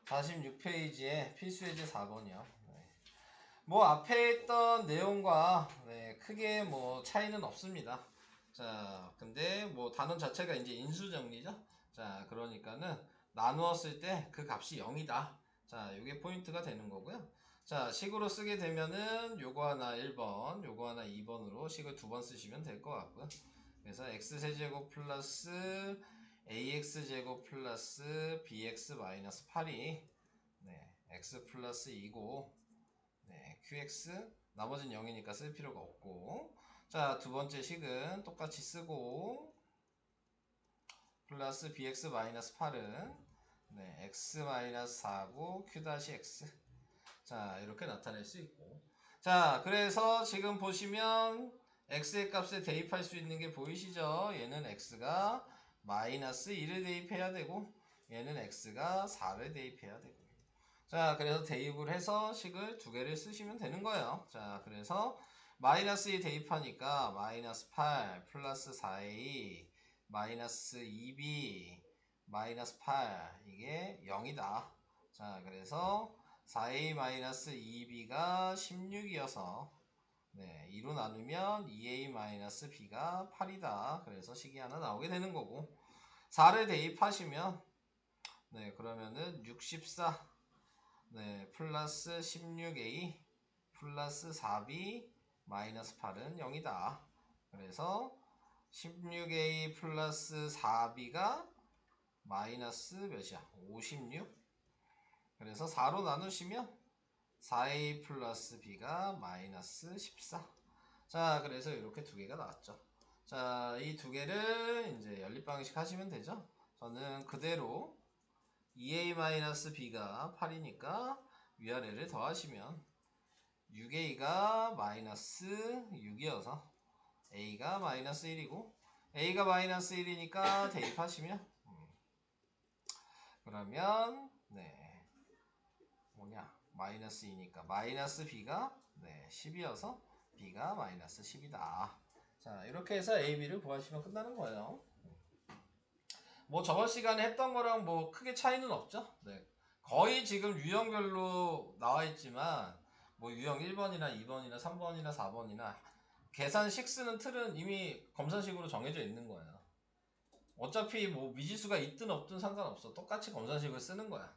46페이지에 필수예제 4번이요. 뭐 앞에 있던 내용과 크게 뭐 차이는 없습니다. 자, 근데 뭐 단원 자체가 이제 인수정리죠. 자, 그러니까는 나누었을 때 그 값이 0이다. 자, 이게 포인트가 되는 거고요. 자, 식으로 쓰게 되면은 요거 하나 1번, 요거 하나 2번으로 식을 두 번 쓰시면 될 것 같고요. 그래서 x세제곱 플러스 ax제곱 플러스 bx 마이너스 8이 x 플러스 2고 qx 나머지는 0이니까 쓸 필요가 없고, 자, 두 번째 식은 똑같이 쓰고 플러스 bx 마이너스 8은 x 마이너스 4고 q 다시 x. 자, 이렇게 나타낼 수 있고, 자, 그래서 지금 보시면 x의 값에 대입할 수 있는 게 보이시죠? 얘는 x가 마이너스 1을 대입해야 되고 얘는 x가 4를 대입해야 되고. 자, 그래서 대입을 해서 식을 두 개를 쓰시면 되는 거예요. 자, 그래서 마이너스 2 대입하니까 마이너스 8 플러스 4a 마이너스 2b 마이너스 8 이게 0이다. 자, 그래서 4a 마이너스 2b가 16이어서 2로 나누면 2a 마이너스 b가 8이다. 그래서 식이 하나 나오게 되는 거고, 4를 대입하시면 그러면은 64 플러스 16a 플러스 4b 마이너스 8은 0이다. 그래서 16a 플러스 4b가 마이너스 몇이야? 56. 그래서 4로 나누시면 4a 플러스 b가 마이너스 14. 자, 그래서 이렇게 두 개가 나왔죠. 자, 이 두 개를 이제 연립방식 하시면 되죠. 저는 그대로 2a-b가 8이니까 위아래를 더하시면 6a가 마이너스 6이어서 a가 마이너스 1이고, a가 마이너스 1이니까 대입하시면 그러면 뭐냐, 마이너스 2니까 마이너스 b가 10이어서 b가 마이너스 10이다. 자, 이렇게 해서 a, b를 구하시면 끝나는 거예요. 뭐 저번 시간에 했던 거랑 뭐 크게 차이는 없죠. 거의 지금 유형별로 나와 있지만 뭐 유형 1번이나 2번이나 3번이나 4번이나 계산식 쓰는 틀은 이미 검산식으로 정해져 있는 거예요. 어차피 뭐 미지수가 있든 없든 상관없어. 똑같이 검산식을 쓰는 거야.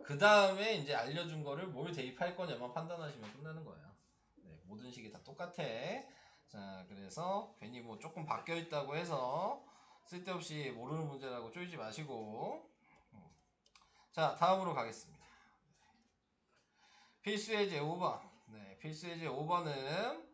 그 다음에 이제 알려준 거를 뭘 대입할 거냐만 판단하시면 끝나는 거예요. 모든 식이 다 똑같아. 자, 그래서 괜히 뭐 조금 바뀌어 있다고 해서 쓸데없이 모르는 문제라고 쪼이지 마시고, 자, 다음으로 가겠습니다. 필수예제 5번. 필수예제 5번은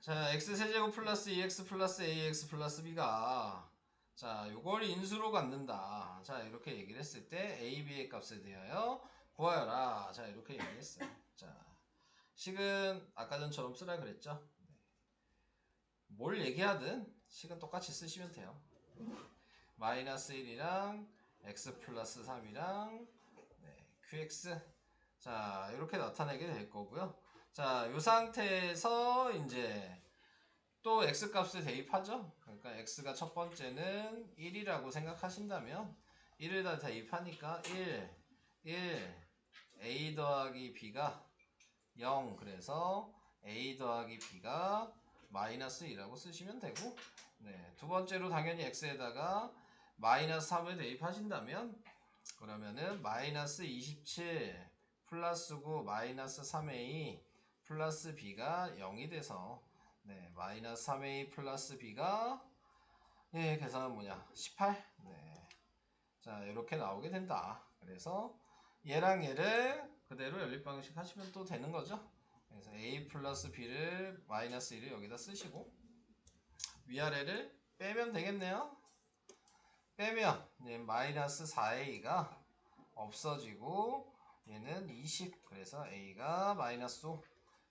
자, x세제곱 플러스 2x 플러스 ax 플러스 b가 자, 요걸 인수로 갖는다. 자, 이렇게 얘기를 했을 때 a, b의 값에 대하여 구하여라. 자, 이렇게 얘기를 했어요. 자, 식은 아까 전처럼 쓰라 그랬죠. 뭘 얘기하든 식은 똑같이 쓰시면 돼요. 마이너스 1이랑 x 플러스 3이랑 qx. 자, 이렇게 나타내게 될 거고요. 자, 이 상태에서 이제 또 x 값을 대입하죠. 그러니까 x가 첫 번째는 1이라고 생각하신다면 1을 다 대입하니까 1 a 더하기 b가 0. 그래서 a 더하기 b가 마이너스 2라고 쓰시면 되고, 두 번째로 당연히 x에다가 마이너스 3을 대입하신다면 그러면은 마이너스 27 플러스 9 마이너스 3a 플러스 b가 0이 돼서 마이너스 3a 플러스 b가 계산은 뭐냐, 18. 자, 이렇게 나오게 된다. 그래서 얘랑 얘를 그대로 연립방식 하시면 또 되는 거죠. 그래서 a 플러스 b를 마이너스 1을 여기다 쓰시고 위아래를 빼면 되겠네요. 빼면 마이너스 4a가 없어지고 얘는 20. 그래서 a가 마이너스 5.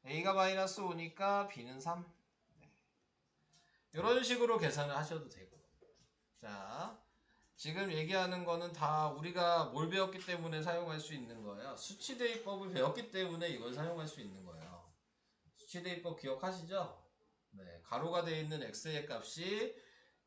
a가 마이너스 5니까 b는 3. 이런 식으로 계산을 하셔도 되고. 자, 지금 얘기하는 거는 다 우리가 뭘 배웠기 때문에 사용할 수 있는 거예요. 수치대입법을 배웠기 때문에 이걸 사용할 수 있는 거예요. 수치대입법 기억하시죠? 가로가 되어 있는 x의 값이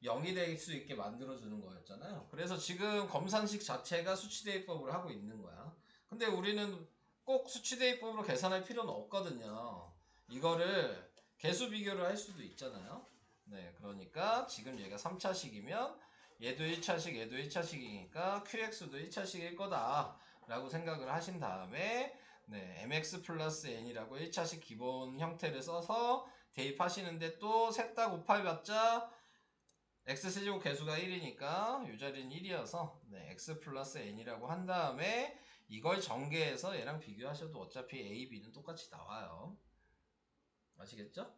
0이 될 수 있게 만들어주는 거였잖아요. 그래서 지금 검산식 자체가 수치대입법을 하고 있는 거야. 근데 우리는 꼭 수치대입법으로 계산할 필요는 없거든요. 이거를 개수 비교를 할 수도 있잖아요. 네, 그러니까 지금 얘가 3차식이면 얘도 1차식, 얘도 1차식이니까 QX도 1차식일 거다 라고 생각을 하신 다음에 네, MX 플러스 N이라고 1차식 기본 형태를 써서 대입하시는데 또 셋 다 곱해봤자 x세제곱 개수가 1이니까 이 자리는 1이어서 네, x 플러스 n이라고 한 다음에 이걸 전개해서 얘랑 비교하셔도 어차피 a, b는 똑같이 나와요. 아시겠죠?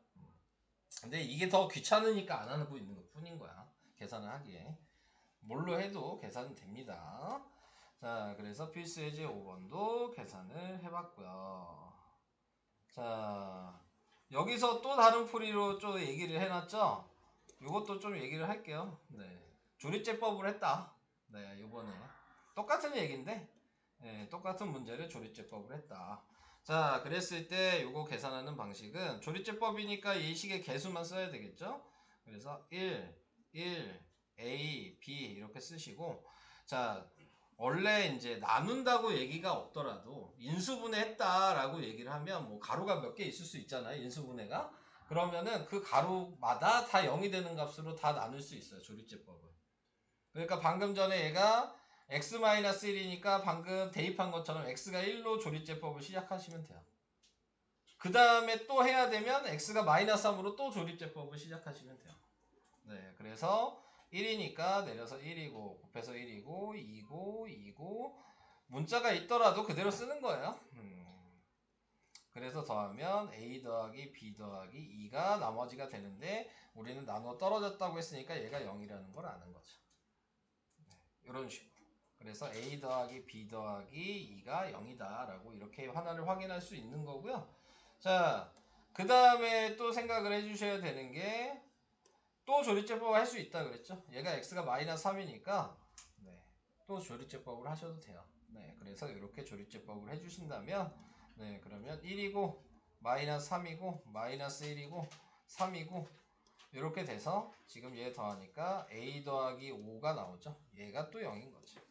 근데 이게 더 귀찮으니까 안 하고 있는 것 뿐인 거야. 계산을 하기에. 뭘로 해도 계산은 됩니다. 자, 그래서 필수 예제 5번도 계산을 해봤고요. 자, 여기서 또 다른 풀이로 좀 얘기를 해놨죠? 이것도 좀 얘기를 할게요. 네. 조립제법을 했다. 네, 요번에. 똑같은 얘기인데, 네, 똑같은 문제를 조립제법을 했다. 자, 그랬을 때 요거 계산하는 방식은 조립제법이니까 이 식의 개수만 써야 되겠죠? 그래서 1, A, B 이렇게 쓰시고, 자, 원래 이제 나눈다고 얘기가 없더라도 인수분해했다라고 얘기를 하면 뭐 가루가 몇 개 있을 수 있잖아요. 인수분해가. 그러면은 그 가루마다 다 0이 되는 값으로 다 나눌 수 있어요. 조립제법은. 그러니까 방금 전에 얘가 x-1이니까 방금 대입한 것처럼 x가 1로 조립제법을 시작하시면 돼요. 그 다음에 또 해야 되면 x가 -3으로 또 조립제법을 시작하시면 돼요. 네, 그래서 1이니까 내려서 1이고 곱해서 1이고 2고 문자가 있더라도 그대로 쓰는 거예요. 그래서 더하면 a 더하기 b 더하기 2가 나머지가 되는데 우리는 나눠 떨어졌다고 했으니까 얘가 0이라는 걸 아는 거죠. 네, 이런 식으로. 그래서 a 더하기 b 더하기 2가 0이다 라고 이렇게 하나를 확인할 수 있는 거고요. 자, 그 다음에 또 생각을 해주셔야 되는 게 또 조립제법을 할 수 있다 그랬죠. 얘가 x가 -3이니까 네, 또 조립제법을 하셔도 돼요. 네, 그래서 이렇게 조립제법을 해주신다면 네, 그러면 1이고 -3이고 -1이고 3이고 이렇게 돼서 지금 얘 더하니까 a 더하기 5가 나오죠. 얘가 또 0인 거죠.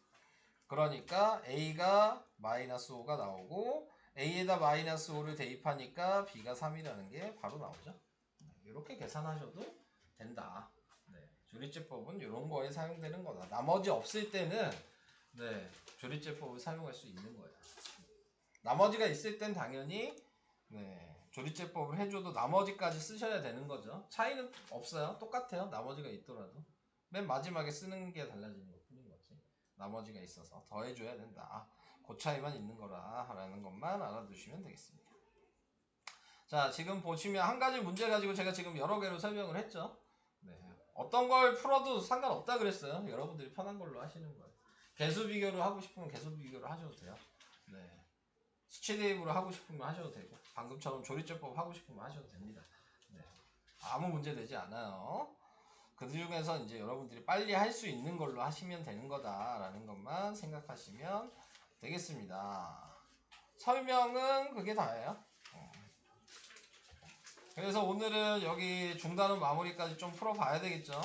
그러니까 a가 -5가 나오고 a에다 -5를 대입하니까 b가 3이라는 게 바로 나오죠. 네, 이렇게 계산하셔도 된다. 네, 조립제법은 이런 거에 사용되는 거다. 나머지 없을 때는 네, 조립제법을 사용할 수 있는 거예요. 나머지가 있을 땐 당연히 네, 조립제법을 해줘도 나머지까지 쓰셔야 되는 거죠. 차이는 없어요. 똑같아요. 나머지가 있더라도. 맨 마지막에 쓰는 게 달라지는 것 뿐인 거지. 나머지가 있어서 더해줘야 된다. 그 차이만 있는 거라 라는 것만 알아두시면 되겠습니다. 자, 지금 보시면 한 가지 문제 가지고 제가 지금 여러 개로 설명을 했죠. 네, 어떤 걸 풀어도 상관없다 그랬어요. 여러분들이 편한 걸로 하시는 거예요. 개수 비교를 하고 싶으면 개수 비교를 하셔도 돼요. 네. 수치 대입으로 하고 싶으면 하셔도 되고 방금처럼 조립제법 하고 싶으면 하셔도 됩니다. 네. 아무 문제 되지 않아요. 그 중에서 이제 여러분들이 빨리 할 수 있는 걸로 하시면 되는 거다라는 것만 생각하시면 되겠습니다. 설명은 그게 다예요. 그래서 오늘은 여기 중단원 마무리까지 좀 풀어봐야 되겠죠.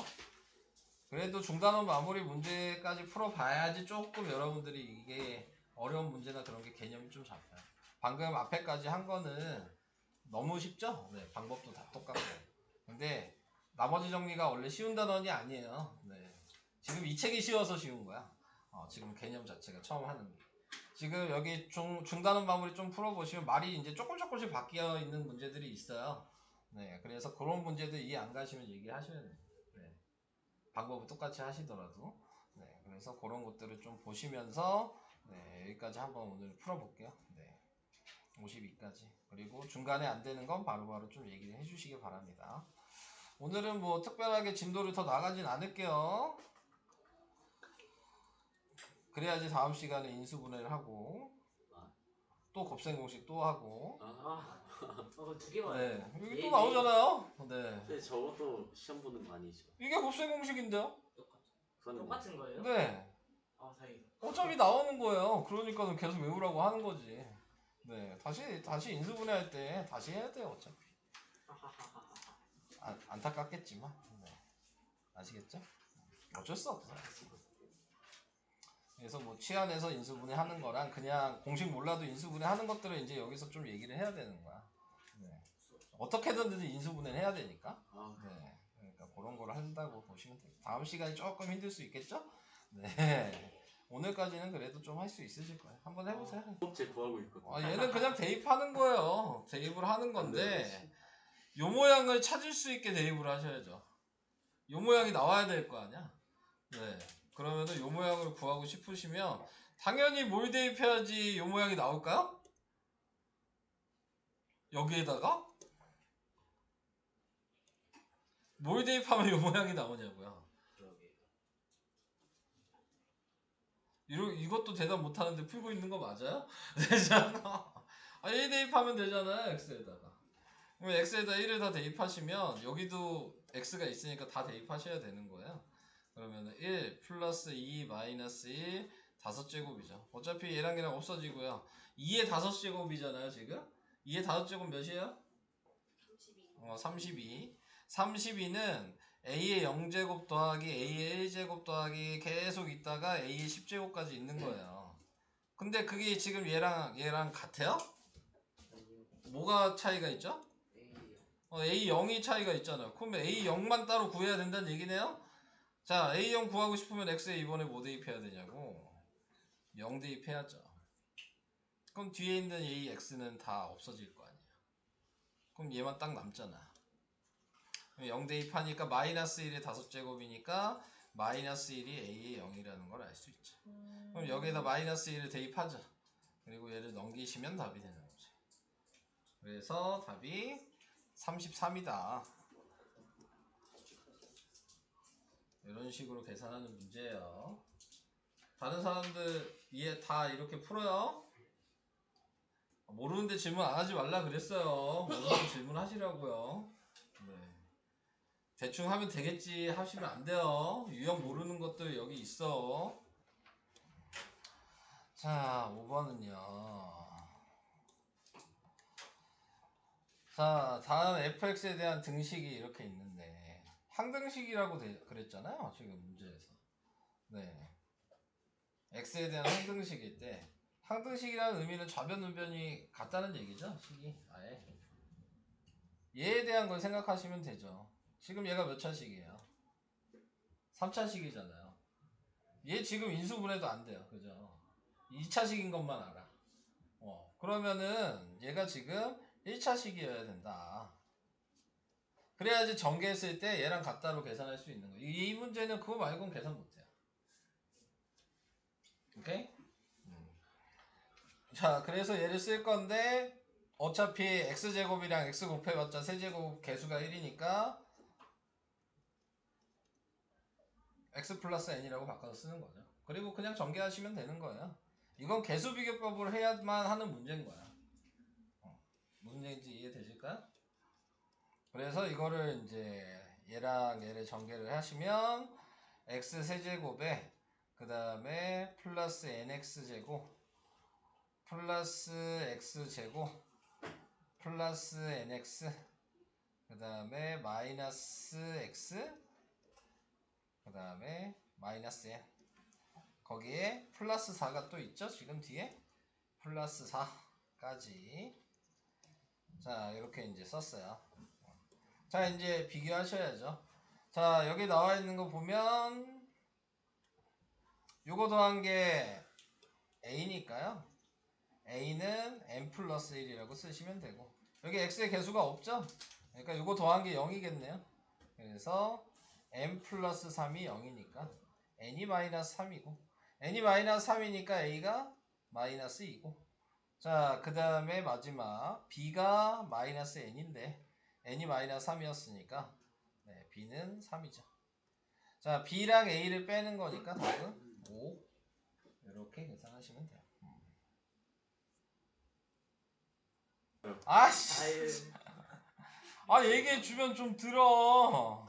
그래도 중단원 마무리 문제까지 풀어봐야지 조금 여러분들이 이게 어려운 문제나 그런 게 개념이 좀 잡혀요. 방금 앞에까지 한 거는 너무 쉽죠? 네, 방법도 다 똑같고. 근데 나머지 정리가 원래 쉬운 단원이 아니에요. 네. 지금 이 책이 쉬워서 쉬운 거야. 지금 개념 자체가 처음 하는 게. 지금 여기 중단원 마무리 좀 풀어보시면 말이 이제 조금씩 바뀌어 있는 문제들이 있어요. 네, 그래서 그런 문제들 이해 안 가시면 얘기하셔야 돼요. 네. 방법은 똑같이 하시더라도. 네, 그래서 그런 것들을 좀 보시면서 네, 여기까지 한번 오늘 풀어볼게요. 네, 52까지. 그리고 중간에 안 되는 건 바로바로 좀 얘기를 해주시기 바랍니다. 오늘은 뭐 특별하게 진도를 더 나가진 않을게요. 그래야지 다음 시간에 인수분해를 하고 또 곱셈 공식 또 하고. 두 개 봐요. 네, 여기 또 나오잖아요. 네. 근데 저것도 시험 보는 거 아니죠? 이게 곱셈 공식인데요? 똑같은 거예요? 네. 다행이다. 어차피 나오는 거예요. 그러니까 계속 외우라고 하는 거지. 네, 다시 인수분해 할 때 다시 해야 돼요. 어차피. 안타깝겠지만. 네. 아시겠죠? 어쩔 수 없어. 그래서 뭐 치안에서 인수분해 하는 거랑 그냥 공식 몰라도 인수분해 하는 것들을 이제 여기서 좀 얘기를 해야 되는 거야. 네. 어떻게든 인수분해를 해야 되니까. 아, 네. 그러니까 그런 걸 한다고 보시면 돼요. 다음 시간이 조금 힘들 수 있겠죠? 네. 오늘까지는 그래도 좀 할 수 있으실 거예요. 한번 해보세요. 제 구하고 있거든요. 얘는 그냥 대입하는 거예요. 대입을 하는 안 건데 돼요. 요 모양을 찾을 수 있게 대입을 하셔야죠. 요 모양이 나와야 될 거 아니야? 네. 그러면은 요 모양을 구하고 싶으시면 당연히 뭘 대입해야지 요 모양이 나올까요? 여기에다가 뭘 대입하면 요 모양이 나오냐고요. 그러게. 이것도 대답 못하는데 풀고 있는 거 맞아요? 되잖아. 1 대입하면 되잖아요. x에다가. 그럼 x에다 1을 다 대입하시면 여기도 x가 있으니까 다 대입하셔야 되는 거예요. 그러면 1 플러스 2 마이너스 1 5제곱이죠. 어차피 얘랑 얘랑 없어지고요. 2의 5제곱이잖아요 지금. 2의 5제곱 몇이에요? 32. 32. 32는 a의 0제곱 더하기 a의 1제곱 더하기 계속 있다가 a의 10제곱까지 있는 거예요. 근데 그게 지금 얘랑 같아요? 아니요. 뭐가 차이가 있죠? A요. A0이 차이가 있잖아요. 그럼 A0만 따로 구해야 된다는 얘기네요? 자, A0 구하고 싶으면 X에 이번에 뭐 대입해야 되냐고? 0 대입해야죠. 그럼 뒤에 있는 AX는 다 없어질 거 아니에요. 그럼 얘만 딱 남잖아. 0 대입하니까 마이너스 1의 5제곱이니까 마이너스 1이 A의 0이라는 걸 알 수 있죠. 그럼 여기에다 마이너스 1을 대입하죠. 그리고 얘를 넘기시면 답이 되는 거죠. 그래서 답이 33이다. 이런 식으로 계산하는 문제예요. 다른 사람들 이해 다 이렇게 풀어요? 모르는데 질문 안 하지 말라 그랬어요. 모르는데 질문하시라고요. 네. 대충 하면 되겠지 하시면 안 돼요. 유형 모르는 것들 여기 있어. 자, 5번은요. 자, 다음 fx에 대한 등식이 이렇게 있는데 항등식이라고 그랬잖아요. 지금 문제에서. 네. x에 대한 항등식일 때 항등식이라는 의미는 좌변 우변이 같다는 얘기죠. 식이 아예 얘에 대한 걸 생각하시면 되죠. 지금 얘가 몇 차식이에요? 3차식이잖아요. 얘 지금 인수분해도 안 돼요. 그죠? 2차식인 것만 알아. 그러면은 얘가 지금 1차식이어야 된다. 그래야지 전개했을 때 얘랑 같다로 계산할 수 있는 거예요. 이 문제는 그거 말고는 계산 못해요. 오케이? 자, 그래서 얘를 쓸 건데 어차피 x제곱이랑 x 곱해봤자 세제곱 개수가 1이니까 x 플러스 n이라고 바꿔서 쓰는 거죠. 그리고 그냥 전개하시면 되는 거예요. 이건 개수 비교법을 해야만 하는 문제인 거야. 무슨 얘기인지 이해되실까요? 그래서 이거를 이제 얘랑 얘를 전개를 하시면 x 세제곱에 그 다음에 플러스 nx제곱 플러스 x제곱 플러스 nx 그 다음에 마이너스 x 그 다음에 마이너스 n 거기에 플러스 4가 또 있죠 지금 뒤에 플러스 4까지 자 이렇게 이제 썼어요. 자 이제 비교하셔야죠. 자 여기 나와 있는 거 보면 요거 더한 게 a니까요. a는 n 플러스 1이라고 쓰시면 되고 여기 x의 개수가 없죠? 그러니까 요거 더한 게 0이겠네요. 그래서 n 플러스 3이 0이니까 n이 마이너스 3이고 n이 마이너스 3이니까 a가 마이너스 2고 자 그 다음에 마지막 b가 마이너스 n인데 n이 마이너스 3이었으니까 네, b는 3이죠. 자 b랑 a를 빼는 거니까 답은 5 이렇게 계산하시면 돼요. 아씨 아유. 얘기해주면 좀 들어.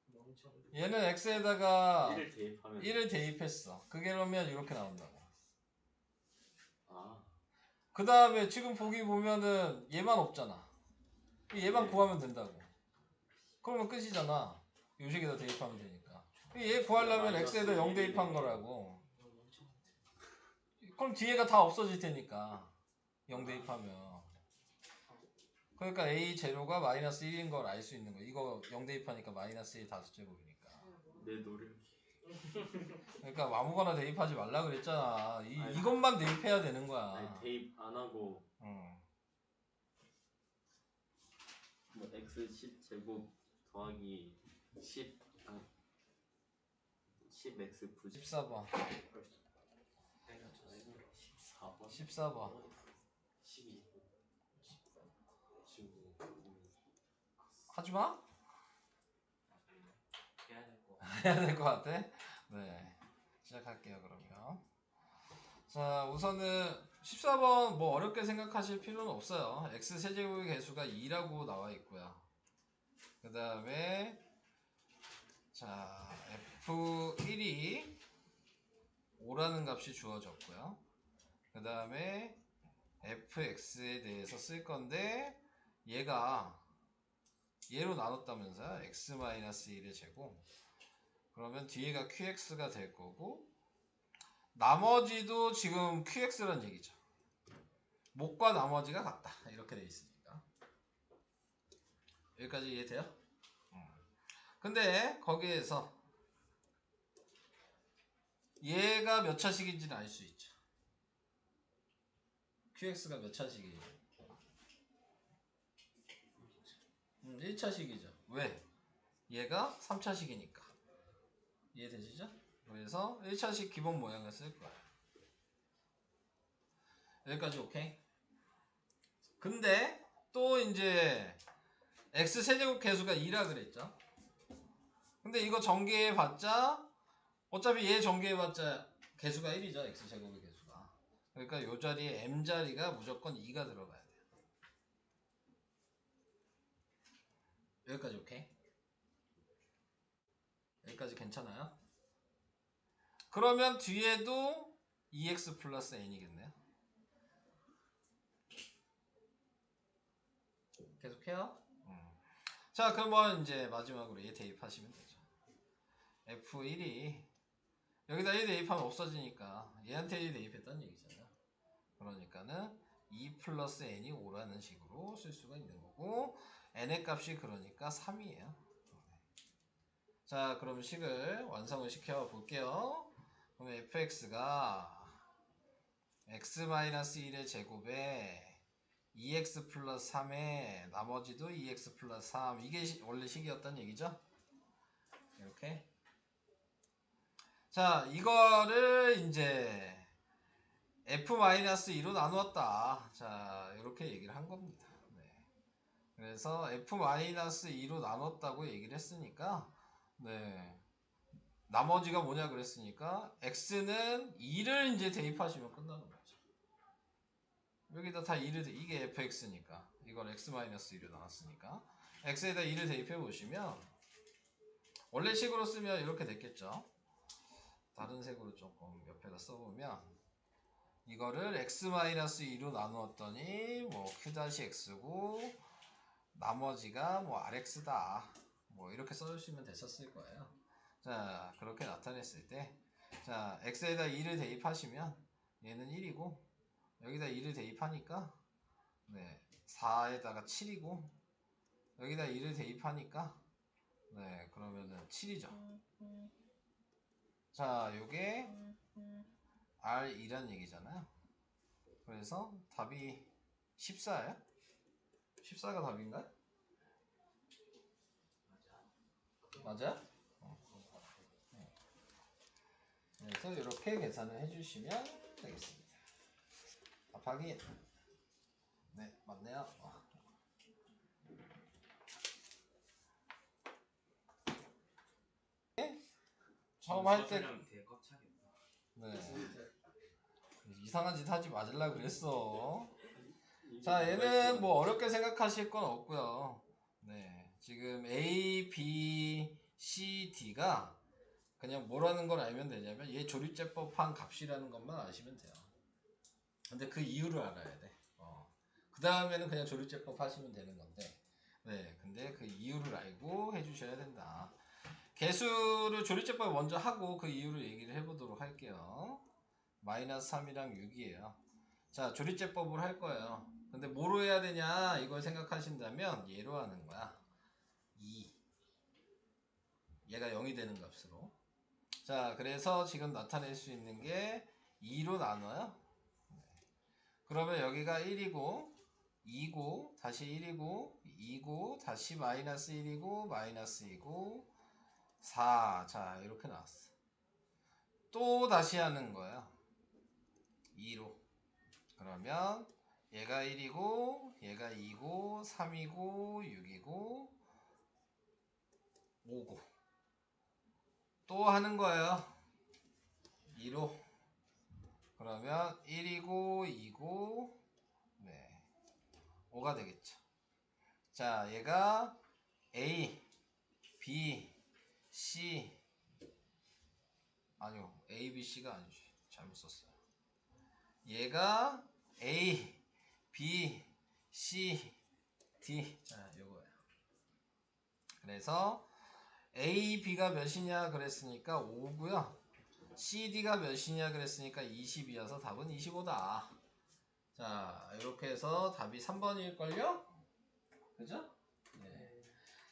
멍청. 얘는 x에다가 1을 대입하면 1을 대입했어. 그게 그러면 이렇게 나온다고. 아, 그 다음에 지금 보기 보면은 얘만 없잖아. 얘만 네. 구하면 된다고. 그러면 끝이잖아. 요식에다 대입하면 되니까. 얘 구하려면 마이너스 x에다 0 대입한 거라고. 그럼 뒤에가 다 없어질 테니까 0 대입하면. 그러니까 a 제로가 마이너스 1인 걸 알 수 있는 거. 이거 0 대입하니까 마이너스 1 다섯제곱이니까. 내 노력이. 그러니까 아무거나 대입하지 말라 그랬잖아. 아니, 이것만 대입해야 되는 거야. 아니, 대입 안 하고 응. 뭐 x 10제곱 더하기 10 10x 부지 14번. 4번 14번. 12 하지 마? 해야 될 거. 해야 될 것 같아? 네. 시작할게요, 그러면. 자, 우선은 14번 뭐 어렵게 생각하실 필요는 없어요. x 세제곱의 개수가 2라고 나와 있고요. 그 다음에 자, f1이 5라는 값이 주어졌고요. 그 다음에 fx에 대해서 쓸 건데 얘가 얘로 나눴다면서요. x-1의 제곱. 그러면 뒤에가 qx가 될 거고 나머지도 지금 qx란 얘기죠. 목과 나머지가 같다. 이렇게 돼 있으니까. 여기까지 이해돼요? 근데 거기에서 얘가 몇 차식인지는 알 수 있죠. qx가 몇 차식이에요? 1차식이죠. 왜? 얘가 3차식이니까. 이해되시죠? 그래서 1차식 기본 모양을 쓸 거예요. 여기까지 오케이? 근데 또 이제 x 세제곱 개수가 2라 그랬죠? 근데 이거 전개해봤자 어차피 얘 전개해봤자 개수가 1이죠. x 제곱의 개수가. 그러니까 이 자리에 m 자리가 무조건 2가 들어가야 돼요. 여기까지 오케이? 여기까지 괜찮아요? 그러면 뒤에도 2x 플러스 n이겠네요. 계속해요? 자, 그러면 이제 마지막으로 얘 대입하시면 되죠. f1이 여기다 1 대입하면 없어지니까 얘한테 1 대입했다는 얘기잖아요. 그러니까는 2 플러스 n이 5라는 식으로 쓸 수가 있는 거고 n의 값이 그러니까 3이에요. 자, 그럼 식을 완성을 시켜 볼게요. 그럼 fx가 x-1의 제곱에 2x 플러스 3에 나머지도 2x 플러스 3 이게 원래 식이었단 얘기죠? 이렇게. 자, 이거를 이제 f-2로 나누었다. 자, 이렇게 얘기를 한 겁니다. 네. 그래서 f-2로 나눴다고 얘기를 했으니까 네. 나머지가 뭐냐 그랬으니까 x는 2를 이제 대입하시면 끝나는 거죠. 여기다 다 2를 이게 fx니까 이걸 x-2로 나눴으니까 x에다 2를 대입해 보시면 원래 식으로 쓰면 이렇게 됐겠죠. 다른 색으로 조금 옆에다 써보면 이거를 x-2로 나누었더니 뭐 q-x고 나머지가 뭐 rx다 뭐 이렇게 써주시면 됐었을 거예요. 자, 그렇게 나타냈을 때 자, x에다 2를 대입하시면 얘는 1이고 여기다 2를 대입하니까 네, 4에다가 7이고 여기다 2를 대입하니까 네, 그러면은 7이죠. 자, 요게 R2란 얘기잖아요. 그래서 답이 14예요? 14가 답인가요? 맞아요? 그래서 이렇게 계산을 해주시면 되겠습니다. 답하기 네, 맞네요. 처음 할 때 네. 이상한 짓 하지 마질라 그랬어. 자, 얘는 뭐 어렵게 생각하실 건 없고요. 네, 지금 A, B, C, D가 그냥 뭐라는 걸 알면 되냐면 얘 조립제법한 값이라는 것만 아시면 돼요. 근데 그 이유를 알아야 돼. 그 다음에는 그냥 조립제법 하시면 되는 건데 네, 근데 그 이유를 알고 해주셔야 된다. 개수를 조리제법 먼저 하고 그 이유를 얘기를 해보도록 할게요. 마이너스 3이랑 6이에요. 자, 조리제법을 할 거예요. 근데 뭐로 해야 되냐 이걸 생각하신다면 얘로 하는 거야. 2. 얘가 0이 되는 값으로. 자, 그래서 지금 나타낼 수 있는 게 2로 나눠요. 그러면 여기가 1이고 2고 다시 1이고 2고 다시 마이너스 1이고 마이너스 2고 4. 자, 이렇게 나왔어. 또 다시 하는 거예요. 2로. 그러면 얘가 1이고 얘가 2고 3이고 6이고 5고 또 하는 거예요. 2로. 그러면 1이고 2고 네, 5가 되겠죠. 자, 얘가 A, B, C 아니요. A, B, C가 아니지. 잘못 썼어요. 얘가 A, B, C, D. 자, 요거예요. 그래서 A, B가 몇이냐 그랬으니까 5고요. C, D가 몇이냐 그랬으니까 20이어서 답은 25다. 자, 이렇게 해서 답이 3번일걸요? 그죠? 네.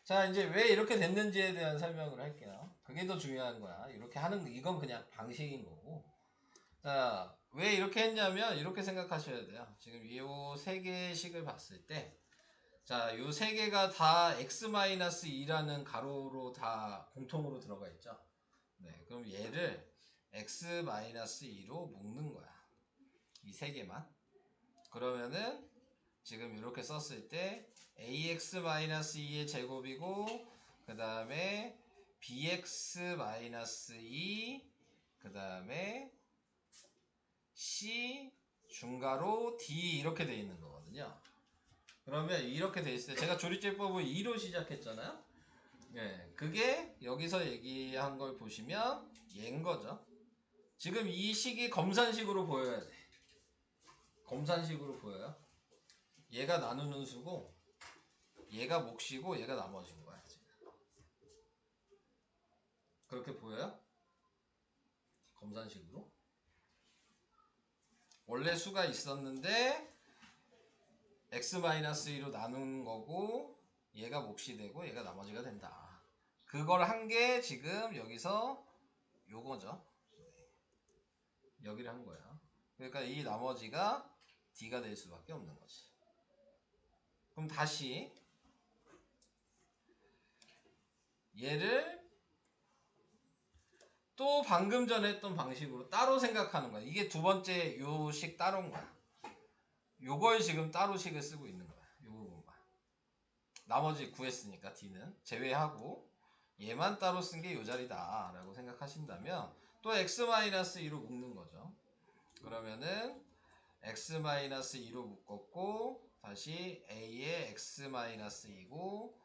자, 이제 왜 이렇게 됐는지에 대한 설명을 할게요. 그게 더 중요한 거야. 이렇게 하는, 이건 그냥 방식인 거고. 자, 왜 이렇게 했냐면, 이렇게 생각하셔야 돼요. 지금 이 세 개의 식을 봤을 때, 자, 요 세 개가 다 x-2라는 가로로 다 공통으로 들어가 있죠. 네, 그럼 얘를 x-2로 묶는 거야. 이 세 개만. 그러면은, 지금 이렇게 썼을 때, ax-2의 제곱이고, 그 다음에 bx-2, 그 다음에 c 중가로 d 이렇게 돼 있는 거거든요. 그러면 이렇게 돼 있을 때 제가 조리제법을 2로 시작했잖아요. 네, 그게 여기서 얘기한 걸 보시면 얘인 거죠. 지금 이 식이 검산식으로 보여야 돼. 검산식으로 보여요. 얘가 나누는 수고 얘가 몫이고 얘가 나머지인 거야. 지금. 그렇게 보여요? 검산식으로. 원래 수가 있었는데 x-2로 나눈 거고 얘가 몫이 되고 얘가 나머지가 된다. 그걸 한 게 지금 여기서 요거죠. 여기를 한 거야. 그러니까 이 나머지가 d가 될 수밖에 없는 거지. 그럼 다시 얘를 또 방금 전에 했던 방식으로 따로 생각하는 거야. 이게 두 번째 요식 따로인 거야. 요걸 지금 따로 식을 쓰고 있는 거야. 요 부분만. 나머지 구했으니까 d는 제외하고 얘만 따로 쓴 게 요 자리다 라고 생각하신다면 또 x-2로 묶는 거죠. 그러면은 x-2로 묶었고 다시 a의 x-2고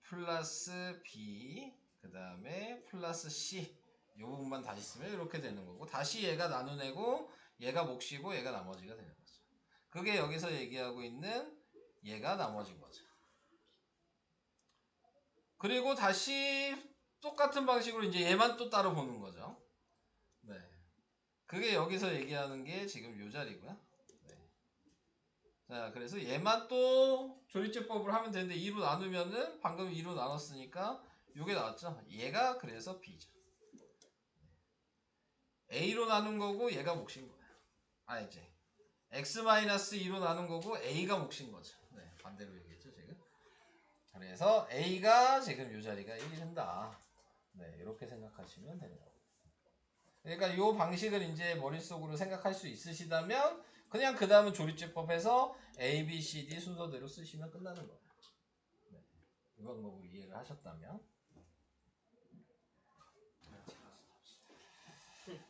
플러스 b 그 다음에 플러스 c 요 부분만 다시 쓰면 이렇게 되는 거고 다시 얘가 나누내고 얘가 몫이고 얘가 나머지가 되는 거죠. 그게 여기서 얘기하고 있는 얘가 나머지인 거죠. 그리고 다시 똑같은 방식으로 이제 얘만 또 따로 보는 거죠. 네. 그게 여기서 얘기하는 게 지금 요 자리고요. 네. 자, 그래서 얘만 또 조리제법을 하면 되는데 2로 나누면은 방금 2로 나눴으니까 요게 나왔죠. 얘가 그래서 B죠. A로 나눈 거고 얘가 몫인 거야. 아, 이제 x-2로 나눈 거고 A가 몫인 거죠. 네, 반대로 얘기했죠, 지금. 그래서 A가 지금 요 자리가 1이 된다. 네, 이렇게 생각하시면 되는 거예요. 그러니까 이 방식을 이제 머릿속으로 생각할 수 있으시다면 그냥 그 다음은 조리제법에서 A, B, C, D 순서대로 쓰시면 끝나는 거예요. 네, 이 방법을 이해를 하셨다면.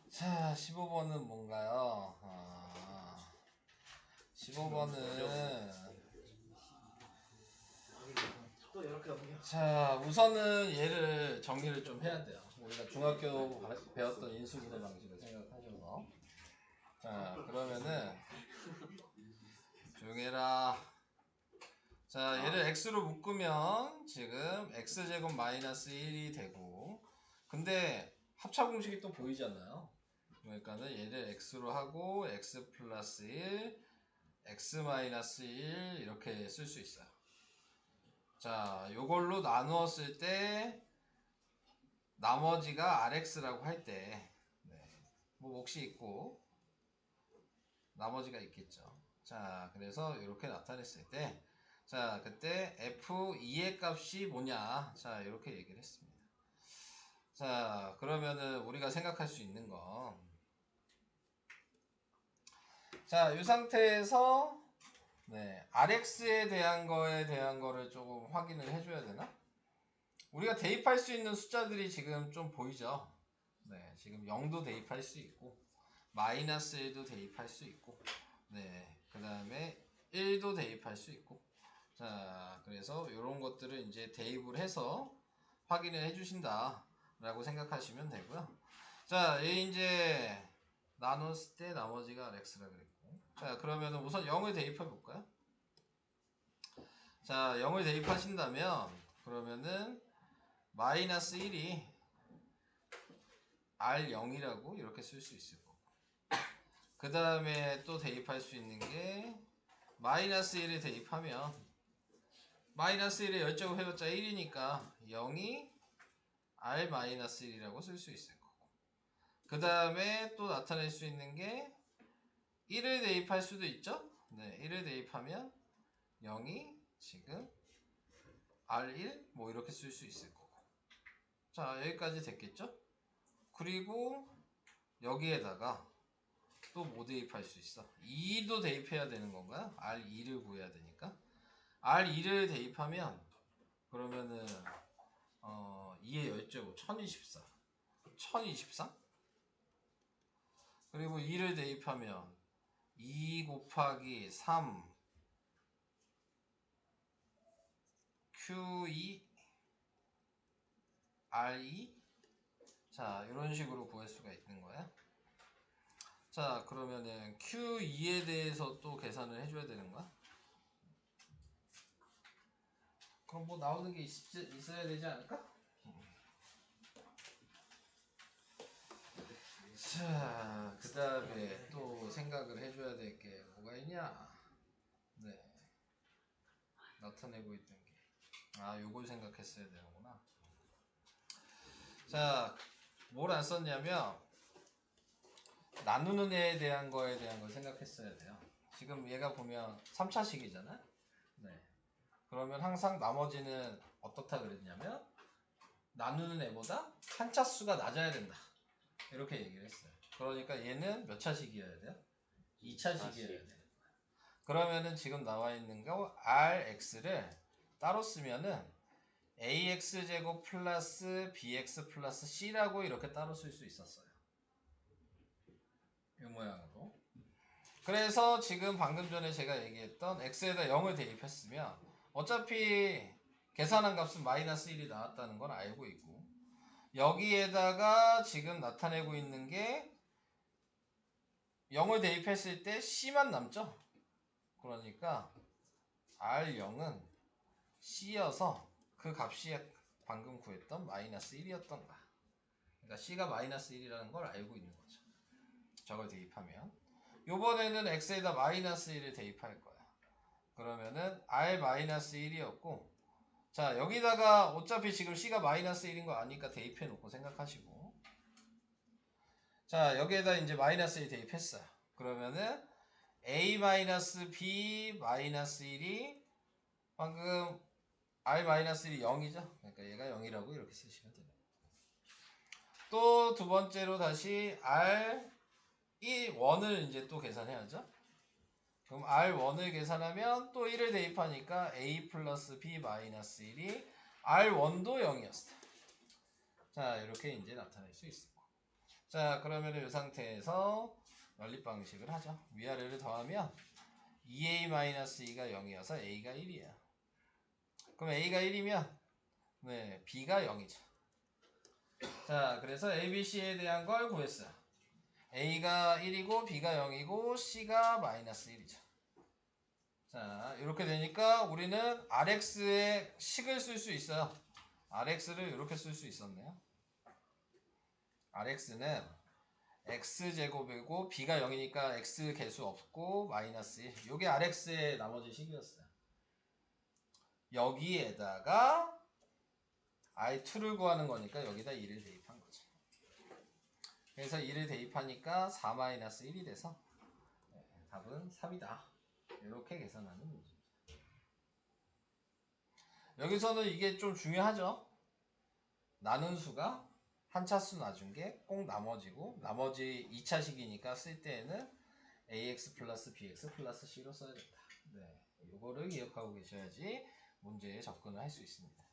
자, 15번은 뭔가요? 15번은 또 이렇게 넘겨. 자, 우선은 얘를 정리를 좀 해야 돼요. 우리가 중학교 배웠던 인수분해 방식을 생각하셔서. 자, 그러면은 조용해라. 자, 얘를 x로 묶으면 지금 x제곱 마이너스 1이 되고 근데 합차 공식이 또 보이잖아요. 그러니까는 얘를 x로 하고 x 플러스 1, x 마이너스 1 이렇게 쓸 수 있어요. 자, 요걸로 나누었을 때 나머지가 rx라고 할 때, 뭐 몫이 있고 나머지가 있겠죠. 자, 그래서 이렇게 나타냈을 때, 자, 그때 f2의 값이 뭐냐? 자, 이렇게 얘기를 했습니다. 자, 그러면은 우리가 생각할 수 있는 건, 자, 이 상태에서 rx에 대한 거를 조금 확인을 해줘야 되나? 우리가 대입할 수 있는 숫자들이 지금 좀 보이죠? 네, 지금 0도 대입할 수 있고, 마이너스 1도 대입할 수 있고, 그 다음에 1도 대입할 수 있고, 자, 그래서 이런 것들을 이제 대입을 해서 확인을 해주신다라고 생각하시면 되고요. 자, 얘 이제 나눴을 때 나머지가 x라 그랬고, 자, 그러면 우선 0을 대입해 볼까요? 자, 0을 대입하신다면 그러면은 마이너스 1이 R0이라고 이렇게 쓸 수 있을 거고, 그 다음에 또 대입할 수 있는 게 마이너스 1을 대입하면 마이너스 1의 열제곱 해봤자 1이니까 0이 R-1이라고 쓸 수 있을 거고, 그 다음에 또 나타낼 수 있는 게 1을 대입할 수도 있죠. 1을 대입하면 0이 지금 R1 뭐 이렇게 쓸 수 있을 거고, 자, 여기까지 됐겠죠. 그리고 여기에다가 또 뭐 대입할 수 있어? 2도 대입해야 되는 건가요? R2를 구해야 되니까 R2를 대입하면 그러면은 2의 열제곱 1024 1023, 그리고 2를 대입하면 2 곱하기 3 Q2 R2, 자, 이런 식으로 구할 수가 있는 거야. 자, 그러면은 Q2에 대해서 또 계산을 해줘야 되는 거야. 그럼 뭐 나오는 게 있어야 되지 않을까? 자, 그 다음에 또 생각을 해줘야 될 게 뭐가 있냐? 나타내고 있던 게, 요걸 생각했어야 되는구나. 자, 뭘 안 썼냐면 나누는 애에 대한 걸 생각했어야 돼요. 지금 얘가 보면 3차식이잖아. 그러면 항상 나머지는 어떻다 그랬냐면 나누는 애보다 한 차수가 낮아야 된다, 이렇게 얘기를 했어요. 그러니까 얘는 몇 차식이어야 돼요? 2차식이어야 돼요. 그러면은 지금 나와 있는 거 rx를 따로 쓰면은 ax제곱 플러스 bx 플러스 c라고 이렇게 따로 쓸 수 있었어요. 이 모양으로. 그래서 지금 방금 전에 제가 얘기했던 x에다 0을 대입했으면 어차피 계산한 값은 마이너스 1이 나왔다는 걸 알고 있고, 여기에다가 지금 나타내고 있는 게 0을 대입했을 때 c만 남죠. 그러니까 R0은 C여서 그 값이 방금 구했던 마이너스 1이었던 거야. 그러니까 C가 마이너스 1이라는 걸 알고 있는 거죠. 저걸 대입하면 요번에는 X에다 마이너스 1을 대입할 거야. 그러면은 R 마이너스 1이었고, 자, 여기다가 어차피 지금 C가 마이너스 1인 거 아니까 대입해 놓고 생각하시고, 자, 여기에다 이제 마이너스 1 대입했어요. 그러면은 A 마이너스 B 마이너스 1이 방금 R-1이 0이죠. 그러니까 얘가 0이라고 이렇게 쓰시면 돼요. 또 두 번째로 다시 R1을 이제 또 계산해야죠. 그럼 R1을 계산하면 또 1을 대입하니까 A 플러스 B 마이너스 1이 R1도 0이었어. 자, 이렇게 이제 나타낼 수 있습니다. 자, 그러면 이 상태에서 연립 방식을 하죠. 위아래를 더하면 2A-2가 0이어서 A가 1이에요. 그럼 A가 1이면 B가 0이죠. 자, 그래서 ABC에 대한 걸 구했어요. A가 1이고 B가 0이고 C가 마이너스 1이죠. 자, 이렇게 되니까 우리는 RX의 식을 쓸 수 있어요. RX를 이렇게 쓸 수 있었네요. Rx는 x제곱이고 b가 0이니까 x 개수 없고 마이너스 1. 요게 Rx의 나머지 식이었어요. 여기에다가 I2를 구하는 거니까 여기다 2를 대입한 거죠. 그래서 2를 대입하니까 4-1이 돼서 답은 3이다. 이렇게 계산하는 문제입니다. 여기서는 이게 좀 중요하죠. 나눈 수가 한 차수 놔준 게 꼭 나머지고 나머지 2차식이니까 쓸 때에는 ax 플러스 bx 플러스 c로 써야 된다. 네, 이거를 기억하고 계셔야지 문제에 접근을 할 수 있습니다.